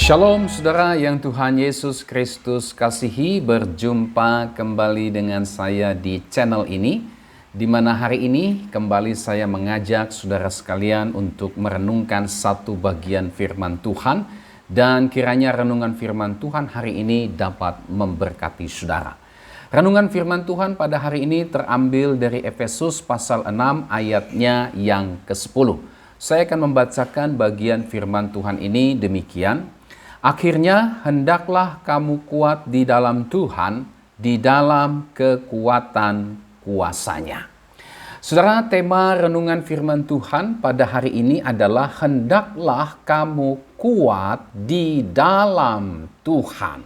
Shalom saudara yang Tuhan Yesus Kristus kasihi, berjumpa kembali dengan saya di channel ini, di mana hari ini kembali saya mengajak saudara sekalian untuk merenungkan satu bagian firman Tuhan, dan kiranya renungan firman Tuhan hari ini dapat memberkati saudara. Renungan firman Tuhan pada hari ini terambil dari Efesus pasal 6 ayatnya yang ke-10. Saya akan membacakan bagian firman Tuhan ini demikian. Akhirnya hendaklah kamu kuat di dalam Tuhan, di dalam kekuatan kuasa-Nya. Saudara, tema renungan firman Tuhan pada hari ini adalah hendaklah kamu kuat di dalam Tuhan.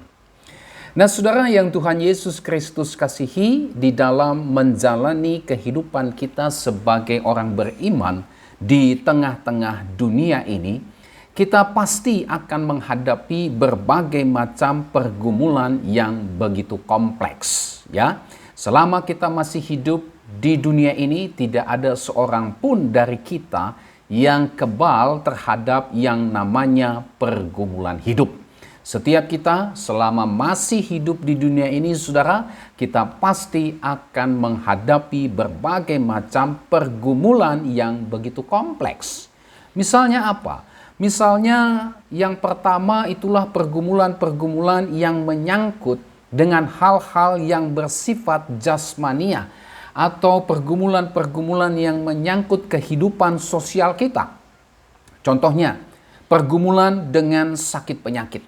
Nah, saudara yang Tuhan Yesus Kristus kasihi, di dalam menjalani kehidupan kita sebagai orang beriman di tengah-tengah dunia ini, kita pasti akan menghadapi berbagai macam pergumulan yang begitu kompleks, ya. Selama kita masih hidup di dunia ini, tidak ada seorang pun dari kita yang kebal terhadap yang namanya pergumulan hidup. Setiap kita selama masih hidup di dunia ini, saudara, kita pasti akan menghadapi berbagai macam pergumulan yang begitu kompleks. Misalnya apa? Misalnya yang pertama itulah pergumulan-pergumulan yang menyangkut dengan hal-hal yang bersifat jasmania, atau pergumulan-pergumulan yang menyangkut kehidupan sosial kita. Contohnya, pergumulan dengan sakit penyakit.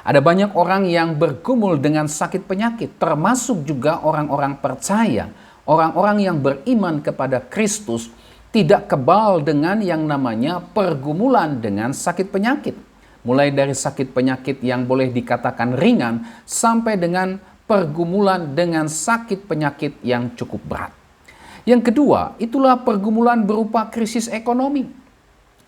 Ada banyak orang yang bergumul dengan sakit penyakit, termasuk juga orang-orang percaya, orang-orang yang beriman kepada Kristus, tidak kebal dengan yang namanya pergumulan dengan sakit penyakit. Mulai dari sakit penyakit yang boleh dikatakan ringan sampai dengan pergumulan dengan sakit penyakit yang cukup berat. Yang kedua, itulah pergumulan berupa krisis ekonomi.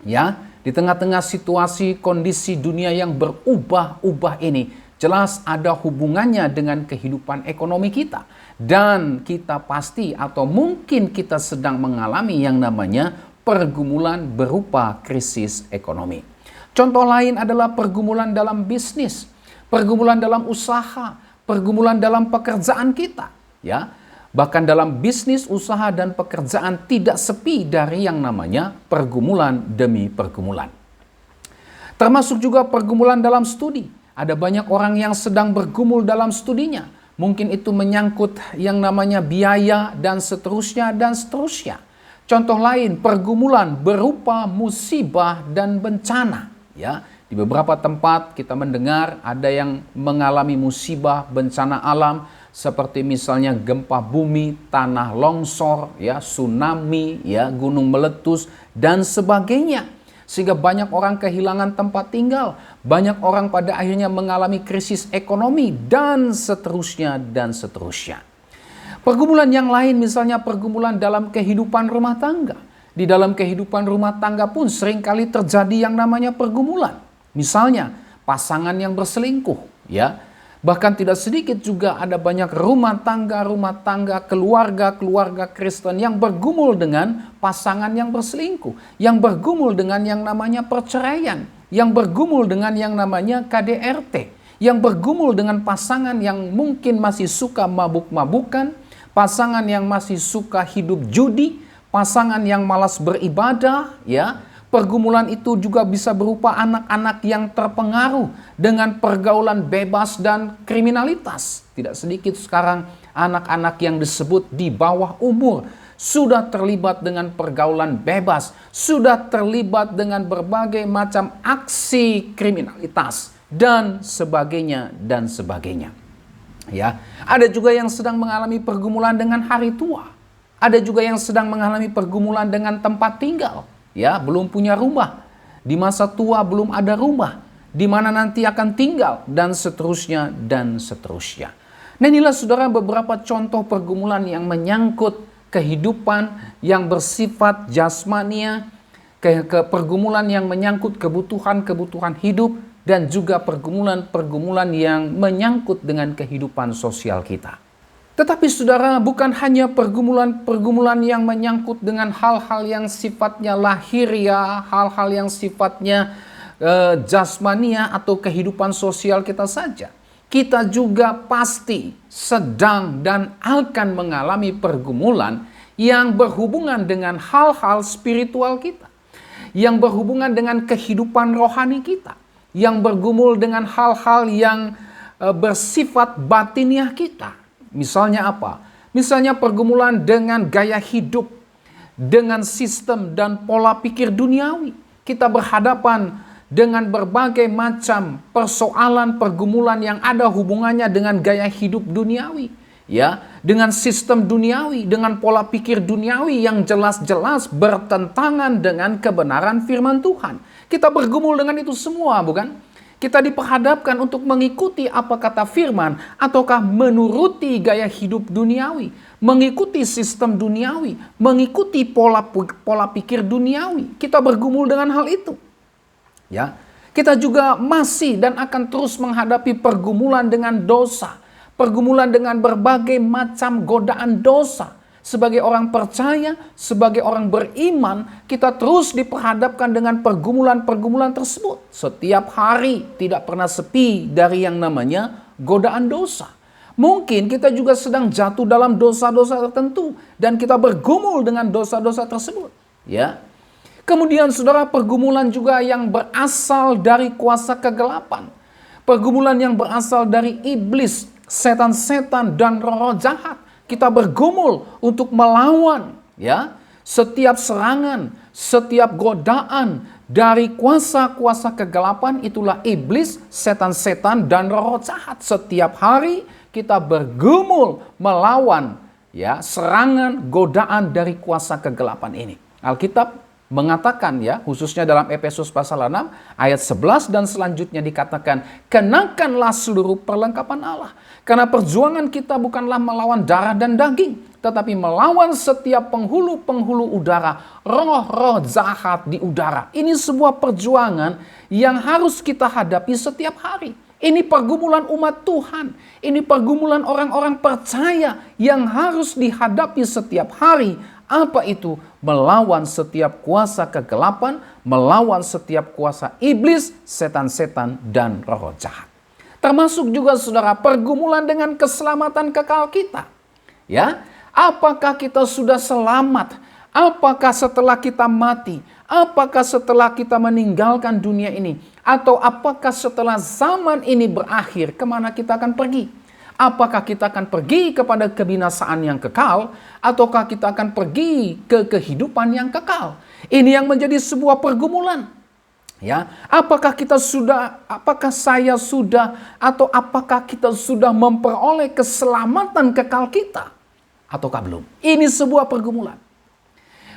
Ya, di tengah-tengah situasi kondisi dunia yang berubah-ubah ini, jelas ada hubungannya dengan kehidupan ekonomi kita. Dan kita pasti atau mungkin kita sedang mengalami yang namanya pergumulan berupa krisis ekonomi. Contoh lain adalah pergumulan dalam bisnis, pergumulan dalam usaha, pergumulan dalam pekerjaan kita. Ya, bahkan dalam bisnis, usaha, dan pekerjaan tidak sepi dari yang namanya pergumulan demi pergumulan. Termasuk juga pergumulan dalam studi. Ada banyak orang yang sedang bergumul dalam studinya. Mungkin itu menyangkut yang namanya biaya dan seterusnya dan seterusnya. Contoh lain, pergumulan berupa musibah dan bencana. Ya, di beberapa tempat kita mendengar ada yang mengalami musibah bencana alam, seperti misalnya gempa bumi, tanah longsor, ya, tsunami, ya, gunung meletus dan sebagainya. Sehingga banyak orang kehilangan tempat tinggal, banyak orang pada akhirnya mengalami krisis ekonomi, dan seterusnya dan seterusnya. Pergumulan yang lain misalnya pergumulan dalam kehidupan rumah tangga. Di dalam kehidupan rumah tangga pun seringkali terjadi yang namanya pergumulan. Misalnya pasangan yang berselingkuh, ya. Bahkan tidak sedikit juga ada banyak rumah tangga, keluarga Kristen yang bergumul dengan pasangan yang berselingkuh, yang bergumul dengan yang namanya perceraian, yang bergumul dengan yang namanya KDRT, yang bergumul dengan pasangan yang mungkin masih suka mabuk-mabukan, pasangan yang masih suka hidup judi, pasangan yang malas beribadah, ya. Pergumulan itu juga bisa berupa anak-anak yang terpengaruh dengan pergaulan bebas dan kriminalitas. Tidak sedikit sekarang anak-anak yang disebut di bawah umur sudah terlibat dengan pergaulan bebas, sudah terlibat dengan berbagai macam aksi kriminalitas dan sebagainya dan sebagainya. Ya, ada juga yang sedang mengalami pergumulan dengan hari tua. Ada juga yang sedang mengalami pergumulan dengan tempat tinggal. Ya, belum punya rumah, di masa tua belum ada rumah, di mana nanti akan tinggal, dan seterusnya dan seterusnya. Nah, inilah saudara beberapa contoh pergumulan yang menyangkut kehidupan yang bersifat jasmania, pergumulan yang menyangkut kebutuhan-kebutuhan hidup, dan juga pergumulan-pergumulan yang menyangkut dengan kehidupan sosial kita. Tetapi saudara, bukan hanya pergumulan-pergumulan yang menyangkut dengan hal-hal yang sifatnya lahiriah, hal-hal yang sifatnya jasmania atau kehidupan sosial kita saja. Kita juga pasti sedang dan akan mengalami pergumulan yang berhubungan dengan hal-hal spiritual kita, yang berhubungan dengan kehidupan rohani kita, yang bergumul dengan hal-hal yang bersifat batiniah kita. Misalnya apa? Misalnya pergumulan dengan gaya hidup, dengan sistem dan pola pikir duniawi. Kita berhadapan dengan berbagai macam persoalan pergumulan yang ada hubungannya dengan gaya hidup duniawi, ya, dengan sistem duniawi, dengan pola pikir duniawi yang jelas-jelas bertentangan dengan kebenaran firman Tuhan. Kita bergumul dengan itu semua, bukan? Kita diperhadapkan untuk mengikuti apa kata firman ataukah menuruti gaya hidup duniawi, mengikuti sistem duniawi, mengikuti pola pikir duniawi. Kita bergumul dengan hal itu. Ya, kita juga masih dan akan terus menghadapi pergumulan dengan dosa, pergumulan dengan berbagai macam godaan dosa. Sebagai orang percaya, sebagai orang beriman, kita terus diperhadapkan dengan pergumulan-pergumulan tersebut. Setiap hari tidak pernah sepi dari yang namanya godaan dosa. Mungkin kita juga sedang jatuh dalam dosa-dosa tertentu dan kita bergumul dengan dosa-dosa tersebut. Ya. Kemudian saudara, pergumulan juga yang berasal dari kuasa kegelapan. Pergumulan yang berasal dari iblis, setan-setan dan roh-roh jahat. Kita bergumul untuk melawan, ya, setiap serangan, setiap godaan dari kuasa-kuasa kegelapan. Itulah iblis, setan-setan dan roh-roh jahat. Setiap hari kita bergumul melawan, ya, serangan, godaan dari kuasa kegelapan ini. Alkitab mengatakan, ya, khususnya dalam Efesus pasal 6 ayat 11 dan selanjutnya dikatakan, kenakanlah seluruh perlengkapan Allah. Karena perjuangan kita bukanlah melawan darah dan daging, tetapi melawan setiap penghulu-penghulu udara, roh-roh jahat di udara. Ini sebuah perjuangan yang harus kita hadapi setiap hari. Ini pergumulan umat Tuhan. Ini pergumulan orang-orang percaya yang harus dihadapi setiap hari. Apa itu? Melawan setiap kuasa kegelapan, melawan setiap kuasa iblis, setan-setan, dan roh jahat. Termasuk juga saudara pergumulan dengan keselamatan kekal kita. Ya, apakah kita sudah selamat? Apakah setelah kita mati? Apakah setelah kita meninggalkan dunia ini? Atau apakah setelah zaman ini berakhir, kemana kita akan pergi? Apakah kita akan pergi kepada kebinasaan yang kekal, ataukah kita akan pergi ke kehidupan yang kekal? Ini yang menjadi sebuah pergumulan. Ya, apakah saya sudah, atau apakah kita sudah memperoleh keselamatan kekal kita, ataukah belum? Ini sebuah pergumulan.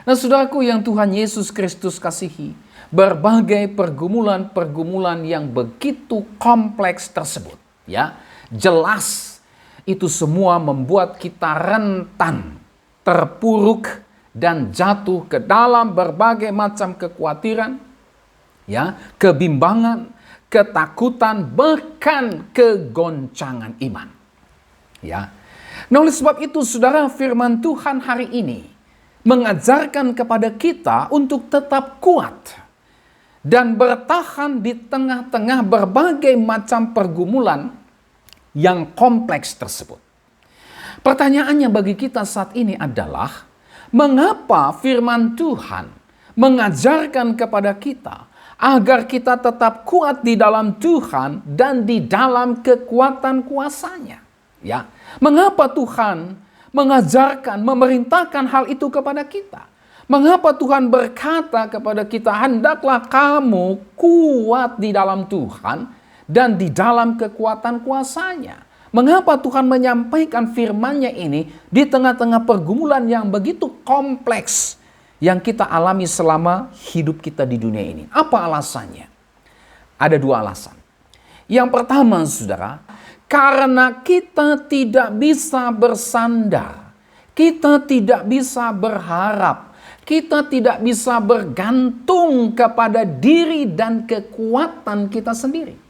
Nah, saudaraku yang Tuhan Yesus Kristus kasihi, berbagai pergumulan-pergumulan yang begitu kompleks tersebut, ya, jelas itu semua membuat kita rentan, terpuruk, dan jatuh ke dalam berbagai macam kekhawatiran, ya, kebimbangan, ketakutan, bahkan kegoncangan iman. Ya. Nah, oleh sebab itu, saudara, firman Tuhan hari ini mengajarkan kepada kita untuk tetap kuat dan bertahan di tengah-tengah berbagai macam pergumulan yang kompleks tersebut. Pertanyaannya bagi kita saat ini adalah, mengapa firman Tuhan mengajarkan kepada kita agar kita tetap kuat di dalam Tuhan dan di dalam kekuatan kuasa-Nya? Ya, mengapa Tuhan mengajarkan, memerintahkan hal itu kepada kita? Mengapa Tuhan berkata kepada kita, hendaklah kamu kuat di dalam Tuhan dan di dalam kekuatan kuasa-Nya? Mengapa Tuhan menyampaikan firman-Nya ini di tengah-tengah pergumulan yang begitu kompleks yang kita alami selama hidup kita di dunia ini? Apa alasannya? Ada dua alasan. Yang pertama, saudara, karena kita tidak bisa bersandar, kita tidak bisa berharap, kita tidak bisa bergantung kepada diri dan kekuatan kita sendiri.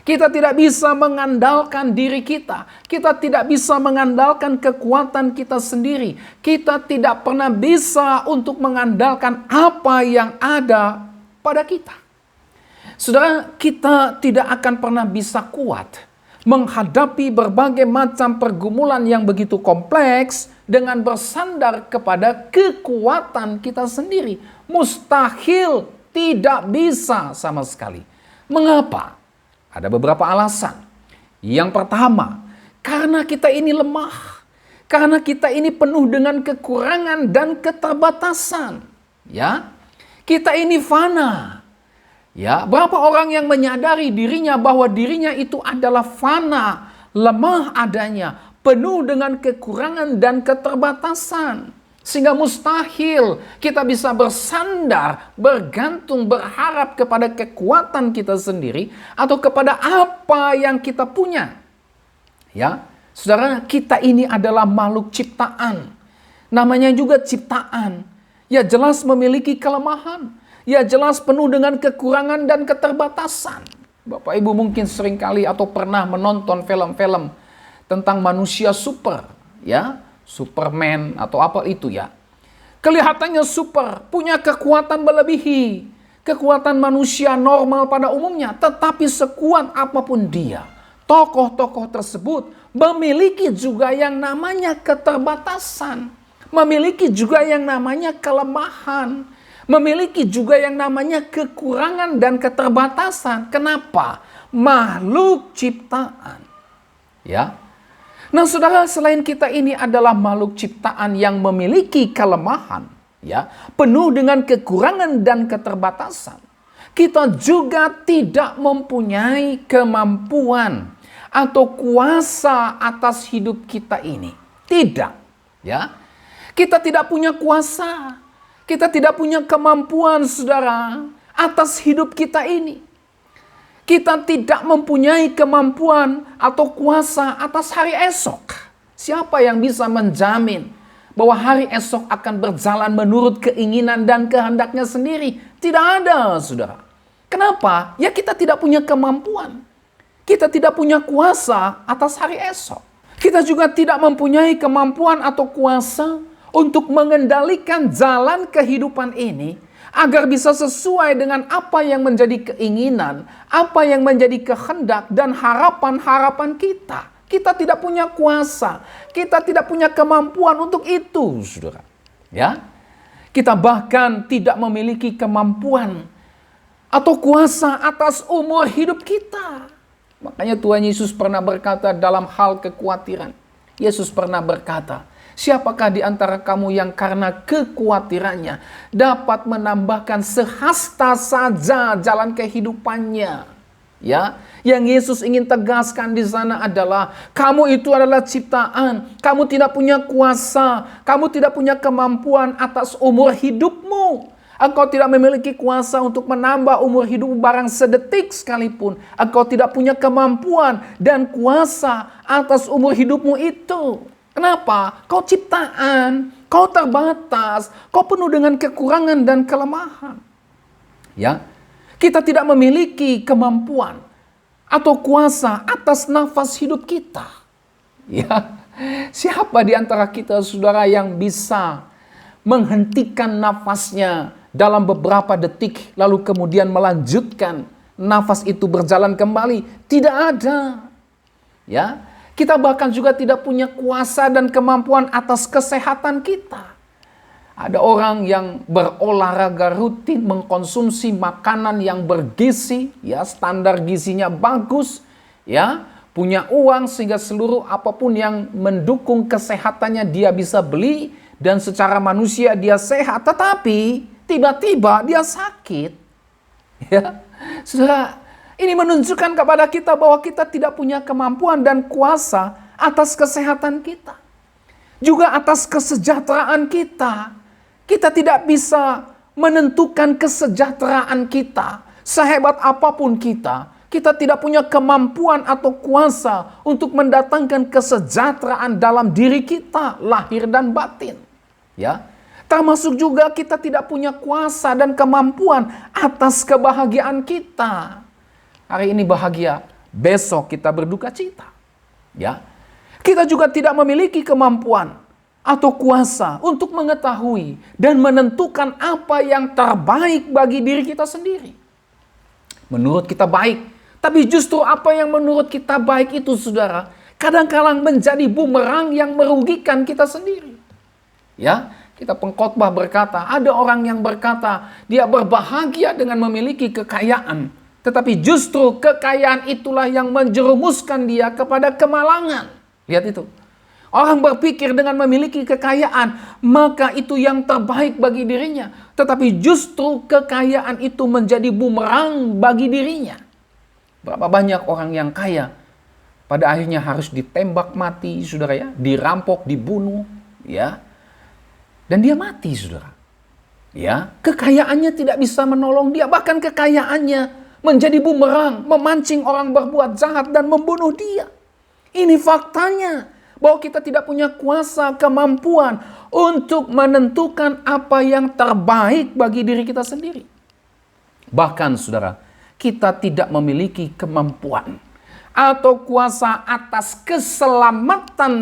Kita tidak bisa mengandalkan diri kita. Kita tidak bisa mengandalkan kekuatan kita sendiri. Kita tidak pernah bisa untuk mengandalkan apa yang ada pada kita. Saudara, kita tidak akan pernah bisa kuat menghadapi berbagai macam pergumulan yang begitu kompleks dengan bersandar kepada kekuatan kita sendiri. Mustahil, tidak bisa sama sekali. Mengapa? Ada beberapa alasan. Yang pertama, karena kita ini lemah. Karena kita ini penuh dengan kekurangan dan keterbatasan. Ya, kita ini fana. Ya, berapa orang yang menyadari dirinya bahwa dirinya itu adalah fana, lemah adanya, penuh dengan kekurangan dan keterbatasan. Sehingga mustahil kita bisa bersandar, bergantung, berharap kepada kekuatan kita sendiri atau kepada apa yang kita punya. Ya, saudara, kita ini adalah makhluk ciptaan. Namanya juga ciptaan. Ya jelas memiliki kelemahan. Ya jelas penuh dengan kekurangan dan keterbatasan. Bapak Ibu mungkin seringkali atau pernah menonton film-film tentang manusia super. Ya, Superman atau apa itu ya. Kelihatannya super, punya kekuatan melebihi kekuatan manusia normal pada umumnya. Tetapi sekuat apapun dia, tokoh-tokoh tersebut memiliki juga yang namanya keterbatasan. Memiliki juga yang namanya kelemahan. Memiliki juga yang namanya kekurangan dan keterbatasan. Kenapa? Makhluk ciptaan. Ya. Nah, saudara, selain kita ini adalah makhluk ciptaan yang memiliki kelemahan, ya, penuh dengan kekurangan dan keterbatasan, kita juga tidak mempunyai kemampuan atau kuasa atas hidup kita ini. Tidak, ya. Kita tidak punya kuasa. Kita tidak punya kemampuan, saudara, atas hidup kita ini. Kita tidak mempunyai kemampuan atau kuasa atas hari esok. Siapa yang bisa menjamin bahwa hari esok akan berjalan menurut keinginan dan kehendaknya sendiri? Tidak ada, saudara. Kenapa? Ya kita tidak punya kemampuan. Kita tidak punya kuasa atas hari esok. Kita juga tidak mempunyai kemampuan atau kuasa untuk mengendalikan jalan kehidupan ini agar bisa sesuai dengan apa yang menjadi keinginan, apa yang menjadi kehendak dan harapan-harapan kita. Kita tidak punya kuasa, kita tidak punya kemampuan untuk itu, saudara. Ya, kita bahkan tidak memiliki kemampuan atau kuasa atas umur hidup kita. Makanya Tuhan Yesus pernah berkata dalam hal kekhawatiran. Yesus pernah berkata, siapakah di antara kamu yang karena kekhawatirannya dapat menambahkan sehasta saja jalan kehidupannya? Ya, yang Yesus ingin tegaskan di sana adalah kamu itu adalah ciptaan, kamu tidak punya kuasa, kamu tidak punya kemampuan atas umur hidupmu. Engkau tidak memiliki kuasa untuk menambah umur hidup barang sedetik sekalipun. Engkau tidak punya kemampuan dan kuasa atas umur hidupmu itu. Kenapa? Kau ciptaan, kau terbatas, kau penuh dengan kekurangan dan kelemahan. Ya, kita tidak memiliki kemampuan atau kuasa atas nafas hidup kita. Ya, siapa di antara kita, saudara, yang bisa menghentikan nafasnya dalam beberapa detik, lalu kemudian melanjutkan nafas itu berjalan kembali? Tidak ada. Ya, kita bahkan juga tidak punya kuasa dan kemampuan atas kesehatan kita. Ada orang yang berolahraga rutin, mengkonsumsi makanan yang bergizi, ya, standar gizinya bagus, ya, punya uang sehingga seluruh apapun yang mendukung kesehatannya dia bisa beli dan secara manusia dia sehat, tetapi tiba-tiba dia sakit. Ya, saudara, ini menunjukkan kepada kita bahwa kita tidak punya kemampuan dan kuasa atas kesehatan kita. Juga atas kesejahteraan kita. Kita tidak bisa menentukan kesejahteraan kita. Sehebat apapun kita tidak punya kemampuan atau kuasa untuk mendatangkan kesejahteraan dalam diri kita, lahir dan batin. Ya, termasuk juga kita tidak punya kuasa dan kemampuan atas kebahagiaan kita. Hari ini bahagia, besok kita berduka cita. Ya, kita juga tidak memiliki kemampuan atau kuasa untuk mengetahui dan menentukan apa yang terbaik bagi diri kita sendiri. menurut kita baik. Tapi justru apa yang menurut kita baik itu, saudara, kadang-kadang menjadi bumerang yang merugikan kita sendiri. Ya, kita pengkhotbah berkata, ada orang yang berkata dia berbahagia dengan memiliki kekayaan, tetapi justru kekayaan itulah yang menjerumuskan dia kepada kemalangan. Lihat itu. Orang berpikir dengan memiliki kekayaan, maka itu yang terbaik bagi dirinya. Tetapi justru kekayaan itu menjadi bumerang bagi dirinya. Berapa banyak orang yang kaya, pada akhirnya harus ditembak mati, saudara ya. Dirampok, dibunuh, ya. Dan dia mati, saudara. Ya, kekayaannya tidak bisa menolong dia. Bahkan kekayaannya menjadi bumerang, memancing orang berbuat jahat dan membunuh dia. Ini faktanya. Bahwa kita tidak punya kuasa, kemampuan untuk menentukan apa yang terbaik bagi diri kita sendiri. Bahkan saudara, kita tidak memiliki kemampuan atau kuasa atas keselamatan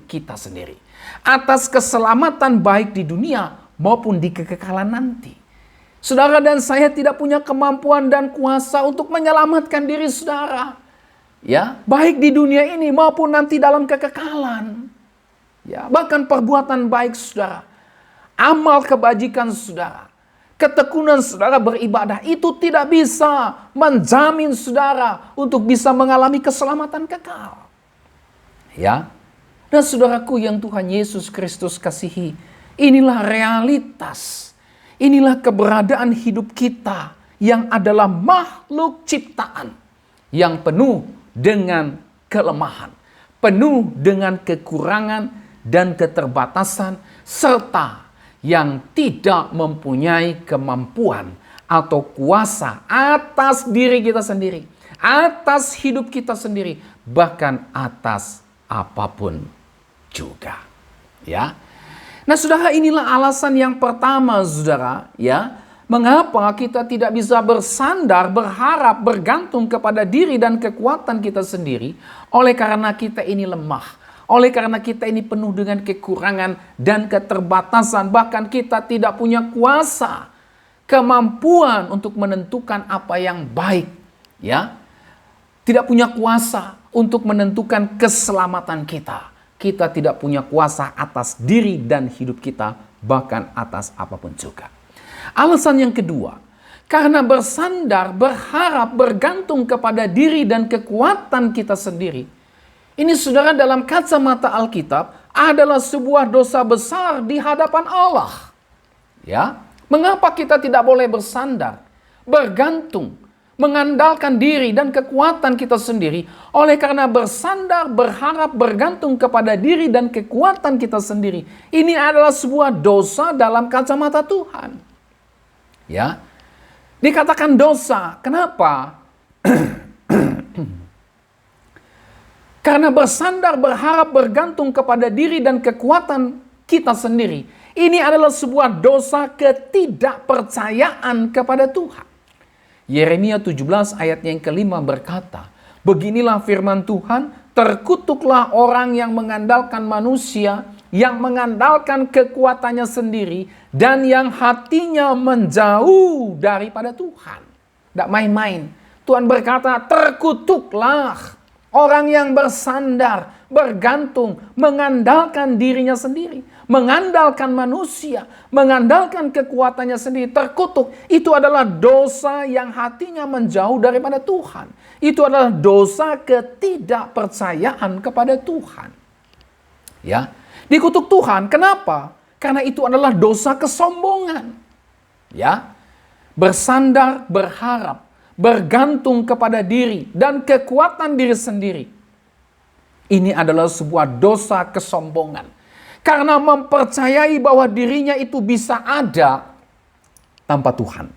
kita sendiri. Atas keselamatan baik di dunia maupun di kekekalan nanti. Saudara dan saya tidak punya kemampuan dan kuasa untuk menyelamatkan diri saudara. Ya, baik di dunia ini maupun nanti dalam kekekalan. Ya, bahkan perbuatan baik saudara, amal kebajikan saudara, ketekunan saudara beribadah itu tidak bisa menjamin saudara untuk bisa mengalami keselamatan kekal. Ya. Dan saudaraku yang Tuhan Yesus Kristus kasihi, inilah realitas. Inilah keberadaan hidup kita yang adalah makhluk ciptaan yang penuh dengan kelemahan, penuh dengan kekurangan dan keterbatasan, serta yang tidak mempunyai kemampuan atau kuasa atas diri kita sendiri, atas hidup kita sendiri, bahkan atas apapun juga. Ya. Nah, saudara, inilah alasan yang pertama, saudara, ya. Mengapa kita tidak bisa bersandar, berharap, bergantung kepada diri dan kekuatan kita sendiri? Oleh karena kita ini lemah. Oleh karena kita ini penuh dengan kekurangan dan keterbatasan. Bahkan kita tidak punya kuasa, kemampuan untuk menentukan apa yang baik. Ya, tidak punya kuasa untuk menentukan keselamatan kita. Kita tidak punya kuasa atas diri dan hidup kita, bahkan atas apapun juga. Alasan yang kedua, karena bersandar, berharap, bergantung kepada diri dan kekuatan kita sendiri. Ini saudara dalam kacamata Alkitab adalah sebuah dosa besar di hadapan Allah. Ya, mengapa kita tidak boleh bersandar, bergantung, mengandalkan diri dan kekuatan kita sendiri? Oleh karena bersandar, berharap, bergantung kepada diri dan kekuatan kita sendiri, ini adalah sebuah dosa dalam kacamata Tuhan. Ya, dikatakan dosa. Kenapa? Karena bersandar, berharap, bergantung kepada diri dan kekuatan kita sendiri. Ini adalah sebuah dosa ketidakpercayaan kepada Tuhan. Yeremia 17 ayat yang kelima berkata, beginilah firman Tuhan, terkutuklah orang yang mengandalkan manusia, yang mengandalkan kekuatannya sendiri, dan yang hatinya menjauh daripada Tuhan. Tidak main-main. Tuhan berkata, terkutuklah orang yang bersandar, bergantung, mengandalkan dirinya sendiri, mengandalkan manusia, mengandalkan kekuatannya sendiri. Terkutuk, itu adalah dosa yang hatinya menjauh daripada Tuhan. Itu adalah dosa ketidakpercayaan kepada Tuhan. Ya, dikutuk Tuhan. Kenapa? Karena itu adalah dosa kesombongan. Ya, bersandar, berharap, bergantung kepada diri dan kekuatan diri sendiri. Ini adalah sebuah dosa kesombongan. Karena mempercayai bahwa dirinya itu bisa ada tanpa Tuhan.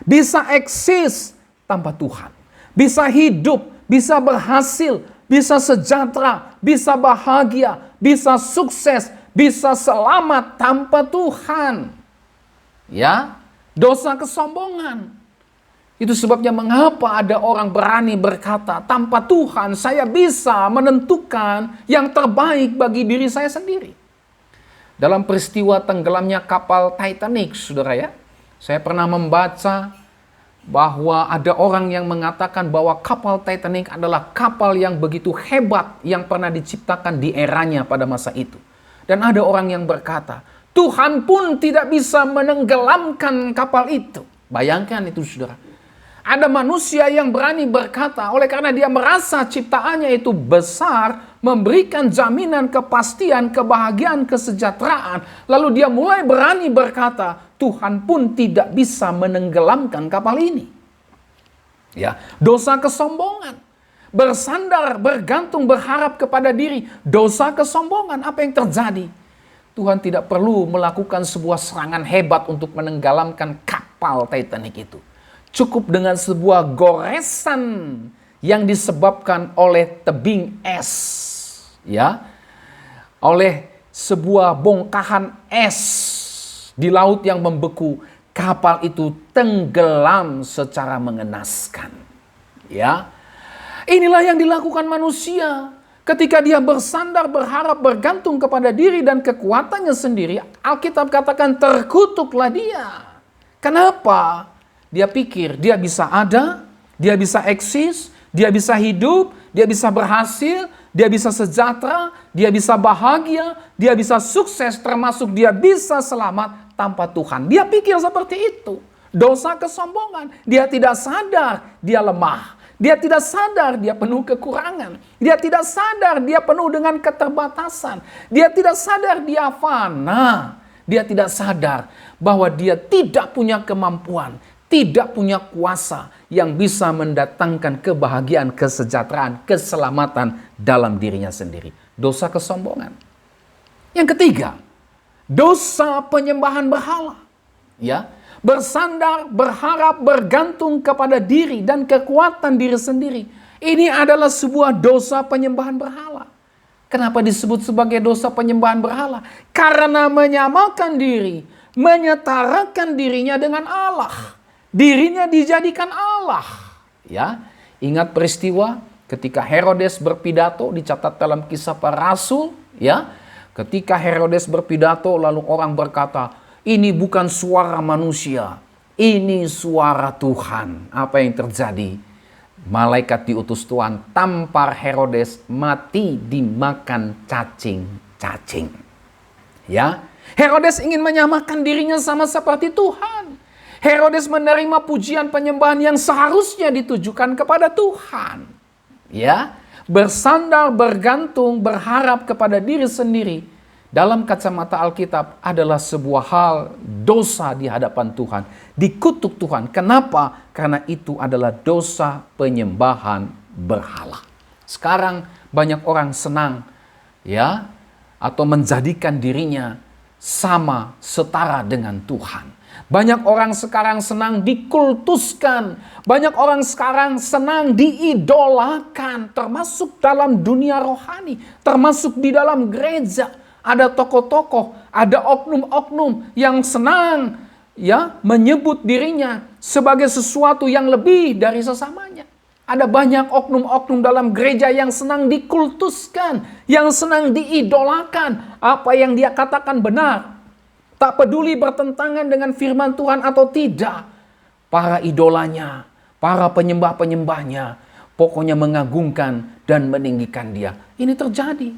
Bisa eksis tanpa Tuhan. Bisa hidup, bisa berhasil, bisa sejahtera, bisa bahagia, bisa sukses, bisa selamat tanpa Tuhan. Ya, dosa kesombongan. Itu sebabnya mengapa ada orang berani berkata, tanpa Tuhan saya bisa menentukan yang terbaik bagi diri saya sendiri. Dalam peristiwa tenggelamnya kapal Titanic, saudara ya, saya pernah membaca bahwa ada orang yang mengatakan bahwa kapal Titanic adalah kapal yang begitu hebat yang pernah diciptakan di eranya pada masa itu. Dan ada orang yang berkata, Tuhan pun tidak bisa menenggelamkan kapal itu. Bayangkan itu, saudara. Ada manusia yang berani berkata, oleh karena dia merasa ciptaannya itu besar, memberikan jaminan kepastian, kebahagiaan, kesejahteraan. Lalu dia mulai berani berkata, Tuhan pun tidak bisa menenggelamkan kapal ini. Ya, dosa kesombongan. Bersandar, bergantung, berharap kepada diri. Dosa kesombongan. Apa yang terjadi? Tuhan tidak perlu melakukan sebuah serangan hebat untuk menenggelamkan kapal Titanic itu. Cukup dengan sebuah goresan yang disebabkan oleh tebing es. Ya, oleh sebuah bongkahan es di laut yang membeku, kapal itu tenggelam secara mengenaskan. Ya, inilah yang dilakukan manusia ketika dia bersandar, berharap, bergantung kepada diri dan kekuatannya sendiri. Alkitab katakan terkutuklah dia. Kenapa? Dia pikir dia bisa ada, dia bisa eksis, dia bisa hidup, dia bisa berhasil, dia bisa sejahtera, dia bisa bahagia, dia bisa sukses, termasuk dia bisa selamat tanpa Tuhan. Dia pikir seperti itu. Dosa kesombongan. Dia tidak sadar dia lemah. Dia tidak sadar dia penuh kekurangan. Dia tidak sadar dia penuh dengan keterbatasan. Dia tidak sadar dia fana. Dia tidak sadar bahwa dia tidak punya kemampuan, tidak punya kuasa yang bisa mendatangkan kebahagiaan, kesejahteraan, keselamatan dalam dirinya sendiri. Dosa kesombongan. Yang ketiga, dosa penyembahan berhala. Ya, bersandar, berharap, bergantung kepada diri dan kekuatan diri sendiri. Ini adalah sebuah dosa penyembahan berhala. Kenapa disebut sebagai dosa penyembahan berhala? Karena menyamakan diri, menyetarakan dirinya dengan Allah. Dirinya dijadikan Allah. Ya, ingat peristiwa ketika Herodes berpidato, dicatat dalam Kisah Para Rasul. Ya, ketika Herodes berpidato, lalu orang berkata, ini bukan suara manusia, ini suara Tuhan. Apa yang terjadi? Malaikat diutus Tuhan tampar Herodes, mati dimakan cacing-cacing. Ya, Herodes ingin menyamakan dirinya sama seperti Tuhan. Herodes menerima pujian penyembahan yang seharusnya ditujukan kepada Tuhan. Ya, bersandar, bergantung, berharap kepada diri sendiri dalam kacamata Alkitab adalah sebuah hal dosa di hadapan Tuhan, dikutuk Tuhan. Kenapa? Karena itu adalah dosa penyembahan berhala. Sekarang banyak orang senang ya atau menjadikan dirinya sama setara dengan Tuhan. Banyak orang sekarang senang dikultuskan. Banyak orang sekarang senang diidolakan. Termasuk dalam dunia rohani. Termasuk di dalam gereja. Ada tokoh-tokoh, ada oknum-oknum yang senang ya menyebut dirinya sebagai sesuatu yang lebih dari sesamanya. Ada banyak oknum-oknum dalam gereja yang senang dikultuskan, yang senang diidolakan. Apa yang dia katakan benar. Tak peduli bertentangan dengan firman Tuhan atau tidak. Para idolanya, para penyembah-penyembahnya, pokoknya mengagungkan dan meninggikan dia. Ini terjadi.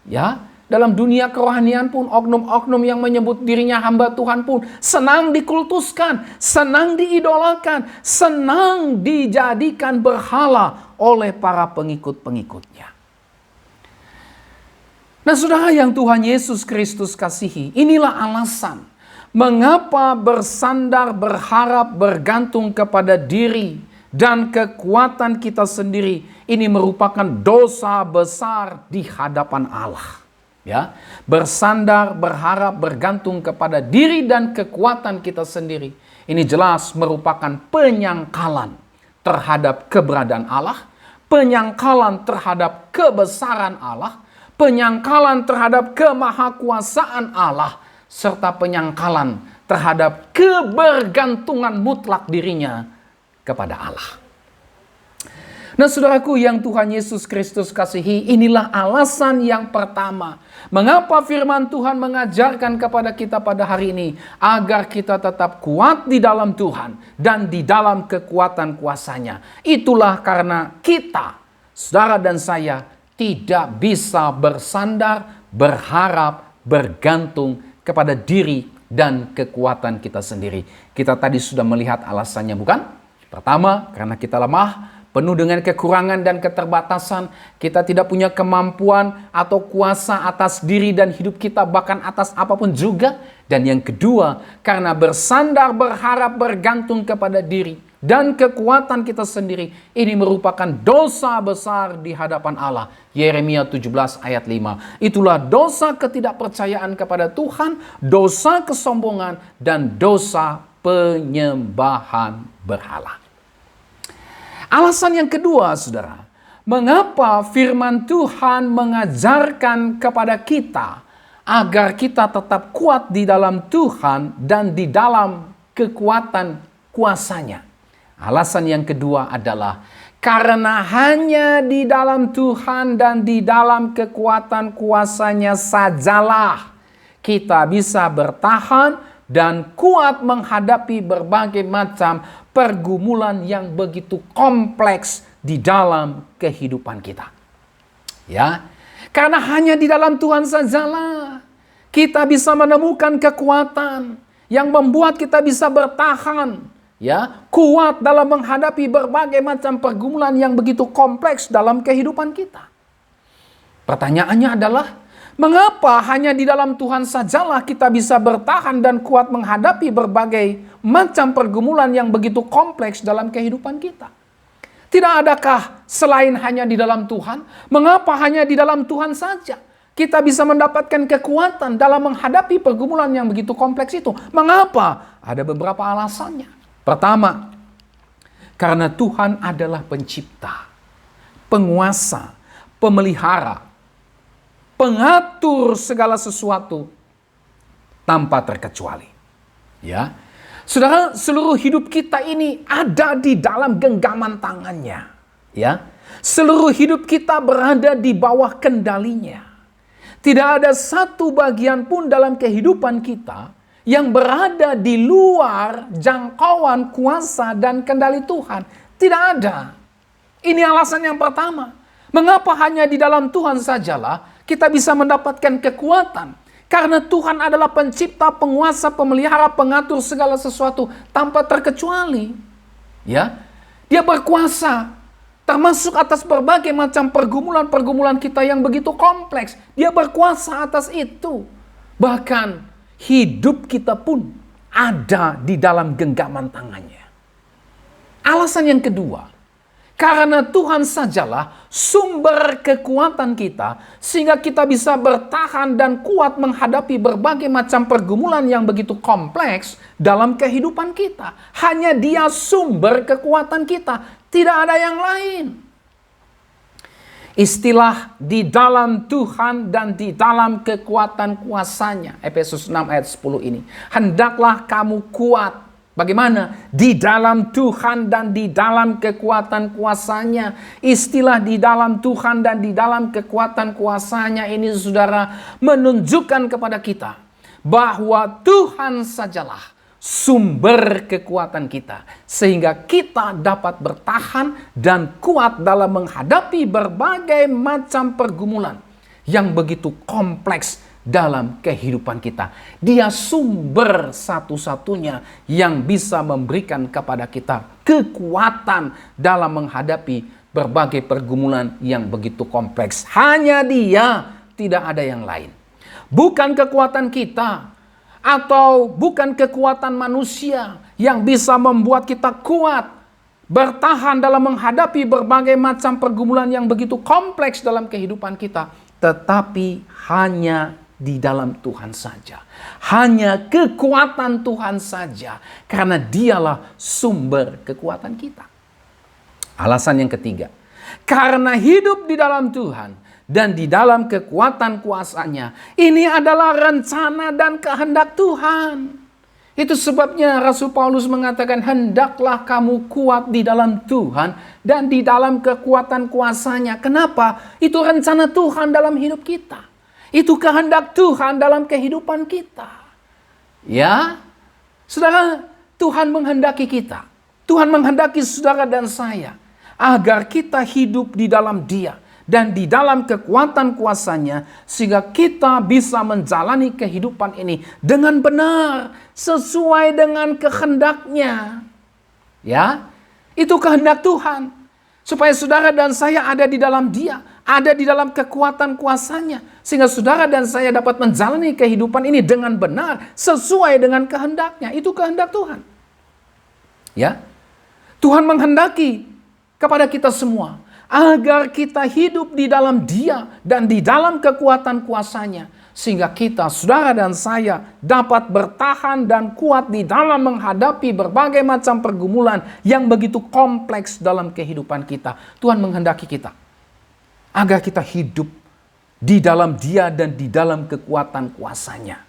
Ya, dalam dunia kerohanian pun oknum-oknum yang menyebut dirinya hamba Tuhan pun senang dikultuskan, senang diidolakan, senang dijadikan berhala oleh para pengikut-pengikutnya. Nah, saudara yang Tuhan Yesus Kristus kasihi, inilah alasan mengapa bersandar, berharap, bergantung kepada diri dan kekuatan kita sendiri ini merupakan dosa besar di hadapan Allah. Ya, bersandar, berharap, bergantung kepada diri dan kekuatan kita sendiri. Ini jelas merupakan penyangkalan terhadap keberadaan Allah, penyangkalan terhadap kebesaran Allah, penyangkalan terhadap kemahakuasaan Allah, serta penyangkalan terhadap kebergantungan mutlak dirinya kepada Allah. Nah, saudaraku yang Tuhan Yesus Kristus kasihi, inilah alasan yang pertama. Mengapa firman Tuhan mengajarkan kepada kita pada hari ini, agar kita tetap kuat di dalam Tuhan dan di dalam kekuatan kuasa-Nya. Itulah karena kita, saudara dan saya, tidak bisa bersandar, berharap, bergantung kepada diri dan kekuatan kita sendiri. Kita tadi sudah melihat alasannya, bukan? Pertama, karena kita lemah, penuh dengan kekurangan dan keterbatasan. Kita tidak punya kemampuan atau kuasa atas diri dan hidup kita, bahkan atas apapun juga. Dan yang kedua, karena bersandar, berharap, bergantung kepada diri dan kekuatan kita sendiri. Ini merupakan dosa besar di hadapan Allah. Yeremia 17 ayat 5. Itulah dosa ketidakpercayaan kepada Tuhan, dosa kesombongan, dan dosa penyembahan berhala. Alasan yang kedua, saudara, mengapa firman Tuhan mengajarkan kepada kita agar kita tetap kuat di dalam Tuhan dan di dalam kekuatan kuasa-Nya. Alasan yang kedua adalah karena hanya di dalam Tuhan dan di dalam kekuatan kuasa-Nya sajalah kita bisa bertahan dan kuat menghadapi berbagai macam pergumulan yang begitu kompleks di dalam kehidupan kita. Ya, karena hanya di dalam Tuhan sajalah kita bisa menemukan kekuatan yang membuat kita bisa bertahan, ya, kuat dalam menghadapi berbagai macam pergumulan yang begitu kompleks dalam kehidupan kita. Pertanyaannya adalah, mengapa hanya di dalam Tuhan sajalah kita bisa bertahan dan kuat menghadapi berbagai macam pergumulan yang begitu kompleks dalam kehidupan kita? Tidak adakah selain hanya di dalam Tuhan? Mengapa hanya di dalam Tuhan saja kita bisa mendapatkan kekuatan dalam menghadapi pergumulan yang begitu kompleks itu? Mengapa? Ada beberapa alasannya. Pertama, karena Tuhan adalah pencipta, penguasa, pemelihara, pengatur segala sesuatu tanpa terkecuali. Ya, saudara, seluruh hidup kita ini ada di dalam genggaman tangannya. Ya, seluruh hidup kita berada di bawah kendalinya. Tidak ada satu bagian pun dalam kehidupan kita yang berada di luar jangkauan kuasa dan kendali Tuhan. Tidak ada. Ini alasan yang pertama. Mengapa hanya di dalam Tuhan sajalah kita bisa mendapatkan kekuatan? Karena Tuhan adalah pencipta, penguasa, pemelihara, pengatur segala sesuatu tanpa terkecuali. Ya, Dia berkuasa termasuk atas berbagai macam pergumulan-pergumulan kita yang begitu kompleks. Dia berkuasa atas itu. Bahkan hidup kita pun ada di dalam genggaman tangannya. Alasan yang kedua, karena Tuhan sajalah sumber kekuatan kita, sehingga kita bisa bertahan dan kuat menghadapi berbagai macam pergumulan yang begitu kompleks dalam kehidupan kita. Hanya Dia sumber kekuatan kita, tidak ada yang lain. Istilah di dalam Tuhan dan di dalam kekuatan kuasa-Nya, Efesus 6 ayat 10 ini. Hendaklah kamu kuat. Bagaimana? Di dalam Tuhan dan di dalam kekuatan kuasa-Nya. Istilah di dalam Tuhan dan di dalam kekuatan kuasa-Nya ini, saudara, menunjukkan kepada kita bahwa Tuhan sajalah sumber kekuatan kita, sehingga kita dapat bertahan dan kuat dalam menghadapi berbagai macam pergumulan yang begitu kompleks dalam kehidupan kita. Dia sumber satu-satunya yang bisa memberikan kepada kita kekuatan dalam menghadapi berbagai pergumulan yang begitu kompleks. Hanya Dia, tidak ada yang lain. Bukan kekuatan kita atau bukan kekuatan manusia yang bisa membuat kita kuat bertahan dalam menghadapi berbagai macam pergumulan yang begitu kompleks dalam kehidupan kita, tetapi hanya di dalam Tuhan saja. Hanya kekuatan Tuhan saja, karena Dialah sumber kekuatan kita. Alasan yang ketiga, karena hidup di dalam Tuhan dan di dalam kekuatan kuasa-Nya, ini adalah rencana dan kehendak Tuhan. Itu sebabnya Rasul Paulus mengatakan, hendaklah kamu kuat di dalam Tuhan dan di dalam kekuatan kuasa-Nya. Kenapa? Itu rencana Tuhan dalam hidup kita. Itu kehendak Tuhan dalam kehidupan kita. Ya, saudara, Tuhan menghendaki kita. Tuhan menghendaki saudara dan saya agar kita hidup di dalam Dia dan di dalam kekuatan kuasa-Nya, sehingga kita bisa menjalani kehidupan ini dengan benar, sesuai dengan kehendak-Nya. Ya, itu kehendak Tuhan. Supaya saudara dan saya ada di dalam Dia, ada di dalam kekuatan kuasa-Nya, sehingga saudara dan saya dapat menjalani kehidupan ini dengan benar, sesuai dengan kehendak-Nya. Itu kehendak Tuhan. Ya, Tuhan menghendaki kepada kita semua agar kita hidup di dalam Dia dan di dalam kekuatan kuasa-Nya, sehingga kita, saudara dan saya, dapat bertahan dan kuat di dalam menghadapi berbagai macam pergumulan yang begitu kompleks dalam kehidupan kita. Tuhan menghendaki kita agar kita hidup di dalam Dia dan di dalam kekuatan kuasa-Nya.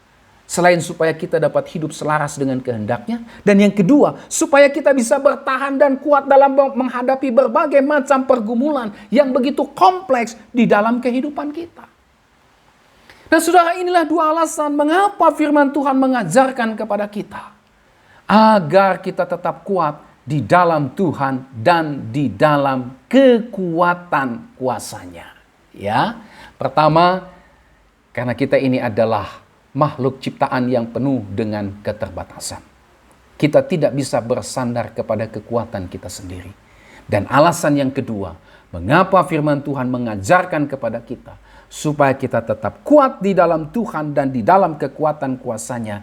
Selain supaya kita dapat hidup selaras dengan kehendak-Nya. Dan yang kedua, supaya kita bisa bertahan dan kuat dalam menghadapi berbagai macam pergumulan yang begitu kompleks di dalam kehidupan kita. Nah saudara, inilah dua alasan mengapa firman Tuhan mengajarkan kepada kita agar kita tetap kuat di dalam Tuhan dan di dalam kekuatan kuasa-Nya. Ya, pertama, karena kita ini adalah makhluk ciptaan yang penuh dengan keterbatasan. Kita tidak bisa bersandar kepada kekuatan kita sendiri. Dan alasan yang kedua, mengapa firman Tuhan mengajarkan kepada kita supaya kita tetap kuat di dalam Tuhan dan di dalam kekuatan kuasa-Nya.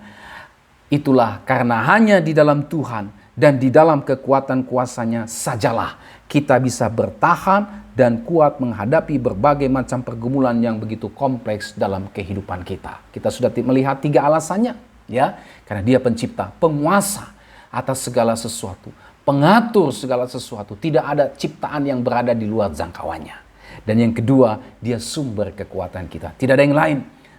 Itulah karena hanya di dalam Tuhan dan di dalam kekuatan kuasa-Nya sajalah kita bisa bertahan dan kuat menghadapi berbagai macam pergumulan yang begitu kompleks dalam kehidupan kita. Kita sudah melihat 3 alasannya, ya. Karena Dia pencipta, penguasa atas segala sesuatu, pengatur segala sesuatu. Tidak ada ciptaan yang berada di luar jangkauannya. Dan yang kedua, Dia sumber kekuatan kita. Tidak ada yang lain.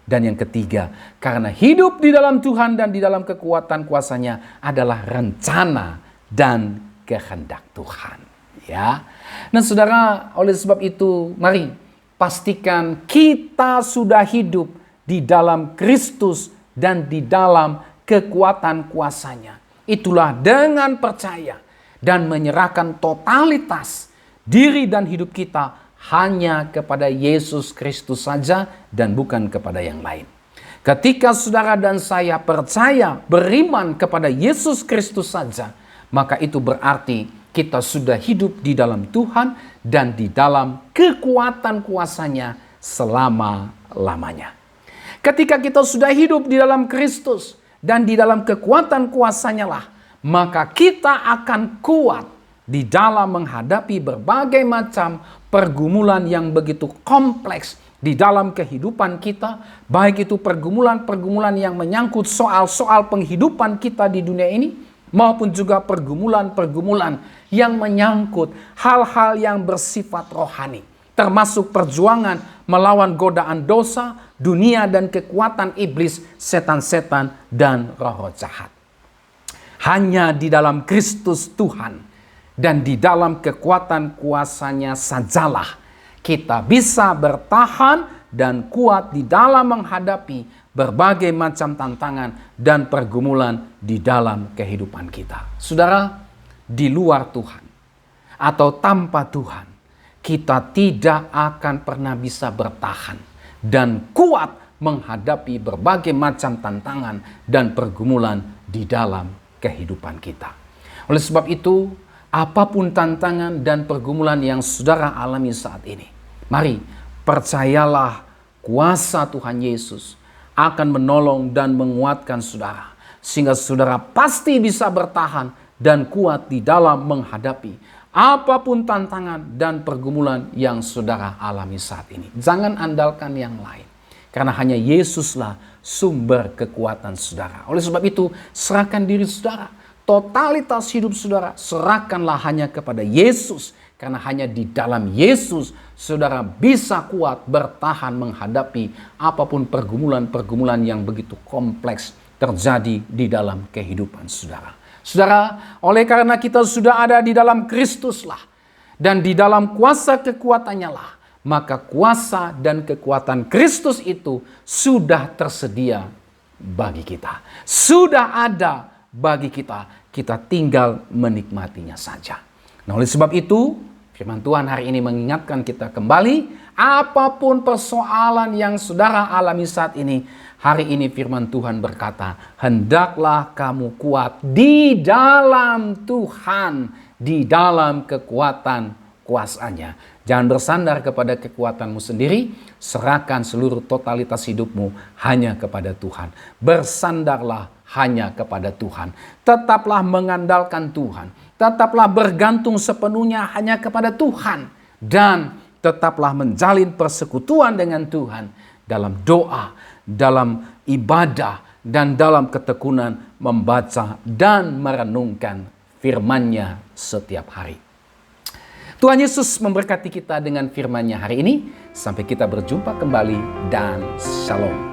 Dan yang ketiga, karena hidup di dalam Tuhan dan di dalam kekuatan kuasa-Nya adalah rencana dan kehendak Tuhan. Ya. Nah saudara, oleh sebab itu mari pastikan kita sudah hidup di dalam Kristus dan di dalam kekuatan kuasa-Nya. Itulah dengan percaya dan menyerahkan totalitas diri dan hidup kita hanya kepada Yesus Kristus saja dan bukan kepada yang lain. Ketika saudara dan saya percaya, beriman kepada Yesus Kristus saja, maka itu berarti kita sudah hidup di dalam Tuhan dan di dalam kekuatan kuasa-Nya selama-lamanya. Ketika kita sudah hidup di dalam Kristus dan di dalam kekuatan kuasa-Nya lah, maka kita akan kuat di dalam menghadapi berbagai macam pergumulan yang begitu kompleks di dalam kehidupan kita, baik itu pergumulan-pergumulan yang menyangkut soal-soal penghidupan kita di dunia ini, maupun juga pergumulan-pergumulan yang menyangkut hal-hal yang bersifat rohani, termasuk perjuangan melawan godaan dosa, dunia dan kekuatan iblis, setan-setan dan roh-roh jahat. Hanya di dalam Kristus Tuhan dan di dalam kekuatan kuasa-Nya sajalah kita bisa bertahan dan kuat di dalam menghadapi berbagai macam tantangan dan pergumulan di dalam kehidupan kita. Saudara, di luar Tuhan atau tanpa Tuhan, kita tidak akan pernah bisa bertahan dan kuat menghadapi berbagai macam tantangan dan pergumulan di dalam kehidupan kita. Oleh sebab itu, apapun tantangan dan pergumulan yang saudara alami saat ini, mari percayalah kuasa Tuhan Yesus akan menolong dan menguatkan saudara, sehingga saudara pasti bisa bertahan dan kuat di dalam menghadapi apapun tantangan dan pergumulan yang saudara alami saat ini. Jangan andalkan yang lain, karena hanya Yesuslah sumber kekuatan saudara. Oleh sebab itu, serahkan diri saudara, totalitas hidup saudara, serahkanlah hanya kepada Yesus. Karena hanya di dalam Yesus saudara bisa kuat bertahan menghadapi apapun pergumulan-pergumulan yang begitu kompleks terjadi di dalam kehidupan saudara. Saudara, oleh karena kita sudah ada di dalam Kristuslah dan di dalam kuasa kekuatannya lah, maka kuasa dan kekuatan Kristus itu sudah tersedia bagi kita. Sudah ada bagi kita. Kita tinggal menikmatinya saja. Nah, oleh sebab itu, firman Tuhan hari ini mengingatkan kita kembali, apapun persoalan yang saudara alami saat ini, hari ini firman Tuhan berkata, hendaklah kamu kuat di dalam Tuhan, di dalam kekuatan kuasanya. Jangan bersandar kepada kekuatanmu sendiri, serahkan seluruh totalitas hidupmu hanya kepada Tuhan. Bersandarlah hanya kepada Tuhan. Tetaplah mengandalkan Tuhan. Tetaplah bergantung sepenuhnya hanya kepada Tuhan. Dan tetaplah menjalin persekutuan dengan Tuhan dalam doa, dalam ibadah, dan dalam ketekunan membaca dan merenungkan firman-Nya setiap hari. Tuhan Yesus memberkati kita dengan firman-Nya hari ini. Sampai kita berjumpa kembali dan shalom.